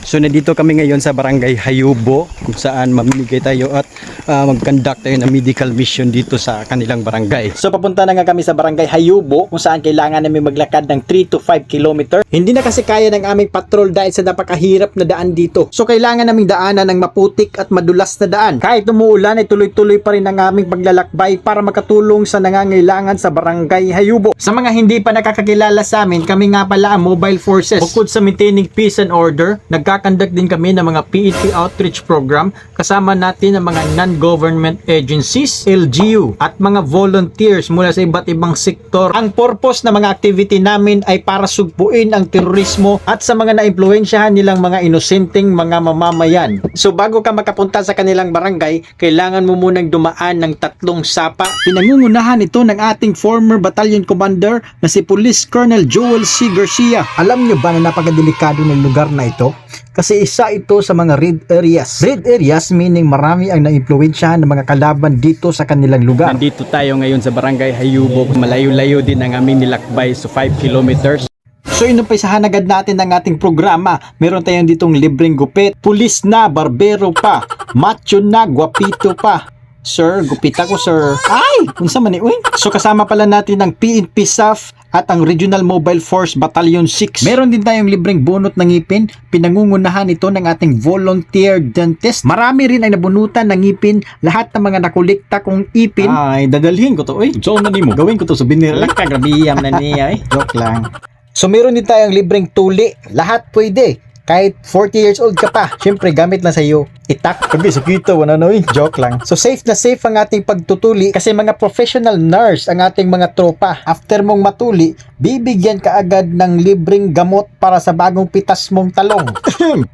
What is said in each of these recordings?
So nandito kami ngayon sa Barangay Hayubo kung saan mamimigay tayo at mag-conduct tayo ng medical mission dito sa kanilang barangay. So papunta na nga kami sa Barangay Hayubo kung saan kailangan namin maglakad ng 3 to 5 kilometer. Hindi na kasi kaya ng aming patrol dahil sa napakahirap na daan dito. So kailangan naming daanan ng maputik at madulas na daan. Kahit umuulan ay tuloy-tuloy pa rin ang aming paglalakbay para makatulong sa nangangailangan sa Barangay Hayubo. Sa mga hindi pa nakakakilala sa amin, kami nga pala ang Mobile Forces. Bukod sa maintaining peace and order, nagkakandak din kami ng mga PNP outreach program, kasama natin ang mga non-government agencies, LGU, at mga volunteers mula sa iba't ibang sektor. Ang purpose ng mga activity namin ay para sugpuin ang terorismo at sa mga naimpluwensyahan nilang mga inosenteng mga mamamayan. So bago ka makapunta sa kanilang barangay, kailangan mo munang dumaan ng 3 sapa. Pinangungunahan ito ng ating former battalion commander na si Police Colonel Joel C. Garcia. Alam nyo ba na napakadelikado ng lugar na ito? Kasi isa ito sa mga red areas. Red areas meaning marami ang naimpluwensyahan ng mga kalaban dito sa kanilang lugar. Nandito tayo ngayon sa Barangay Hayubo. Malayo-layo din ang aming nilakbay, so 5 kilometers. So inumpisahan agad natin ang ating programa. Meron tayong ditong libreng gupit, pulis na, barbero pa, macho na, guwapito pa. Sir, gupita ko sir. Ay! Unsa man ni uy? So kasama pala natin ang PNP SAF at ang Regional Mobile Force Battalion 6. Meron din tayong libreng bunot ng ngipin. Pinangungunahan ito ng ating volunteer dentist. Marami rin ay nabunutan ng ngipin. Lahat ng mga nakulikta kong ipin. Ay, dadalhin ko to uy. So na nimo? Gawin ko to souvenir lang. Kagrabiyam na niya eh. Joke lang. So meron din tayong libreng tuli. Lahat pwede. Kahit 40 years old ka pa, syempre gamit lang sa iyo. Itak. Pagay, sakita, wala na eh. Joke lang. So safe na safe ang ating pagtutuli kasi mga professional nurse ang ating mga tropa. After mong matuli, bibigyan ka agad ng libreng gamot para sa bagong pitas mong talong.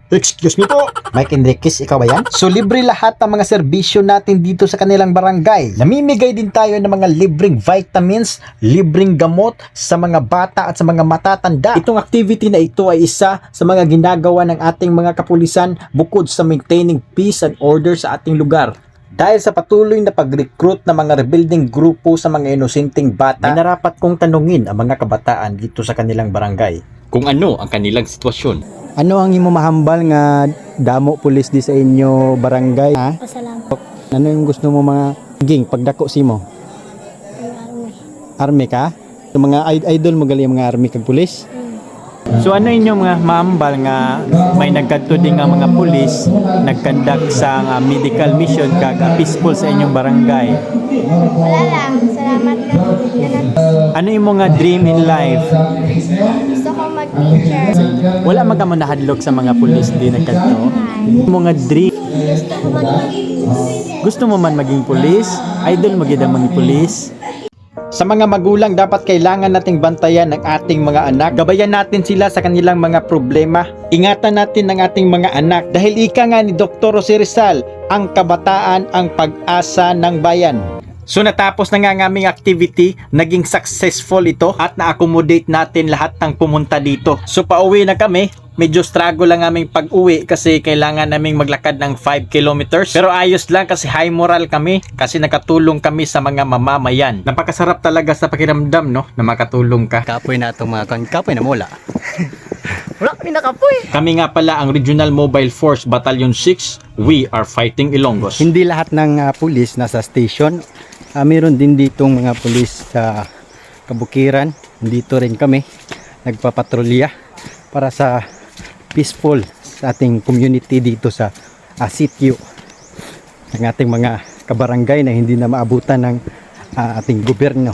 Excuse me po. Mike Enriquez, ikaw ba yan? So libre lahat ng mga serbisyo natin dito sa kanilang barangay. Namimigay din tayo ng mga libreng vitamins, libreng gamot sa mga bata at sa mga matatanda. Itong activity na ito ay isa sa mga ginagawa ng ating mga kapulisan bukod sa maintaining peace and order sa ating lugar. Dahil sa patuloy na pag-recruit ng mga rebuilding grupo sa mga inosenteng bata, ay narapat kong tanungin ang mga kabataan dito sa kanilang barangay kung ano ang kanilang sitwasyon. ano ang imo mahambal nga damo pulis di sa inyo barangay, ha? Pasalamat Ano yung gusto mo mga ging pagdako simo? ang army. Army ka? So, mga idol mo gali mga army kag pulis? So ano inyong mga mahambal nga may nagkadto din nga mga pulis nagkandak sa medical mission kag peaceful sa inyong barangay? Wala lang. Salamat lang. Ano yung mga dream in life? Gusto ko mag-teacher. Wala magkamo nahadlok sa mga pulis di nagkadto? Mga dream. Gusto ko mag-police. Gusto mo man maging pulis? Idol mo gid ang maging pulis? Sa mga magulang, dapat kailangan nating bantayan ng ating mga anak. Gabayan natin sila sa kanilang mga problema. Ingatan natin ang ating mga anak. Dahil ika nga ni Dr. Jose Rizal, ang kabataan ang pag-asa ng bayan. So natapos na nga ang aming activity, naging successful ito at na-accommodate natin lahat ng pumunta dito. So pauwi na kami. Medyo struggle lang aming pag-uwi kasi kailangan naming maglakad ng 5 kilometers. Pero ayos lang kasi high moral kami kasi nakatulong kami sa mga mamamayan. Napakasarap talaga sa pakiramdam, no? Na makatulong ka. Kapoy na itong mga kapoy na mula. Wala kami nakapoy. Kami nga pala ang Regional Mobile Force Battalion 6. We are fighting Ilonggos. Hindi lahat ng pulis nasa station. Meron din ditong mga pulis sa kabukiran. Dito rin kami nagpapatrolya para sa peaceful sa ating community dito sa sitio ng ating mga kabarangay na hindi na maabutan ng ating gobyerno.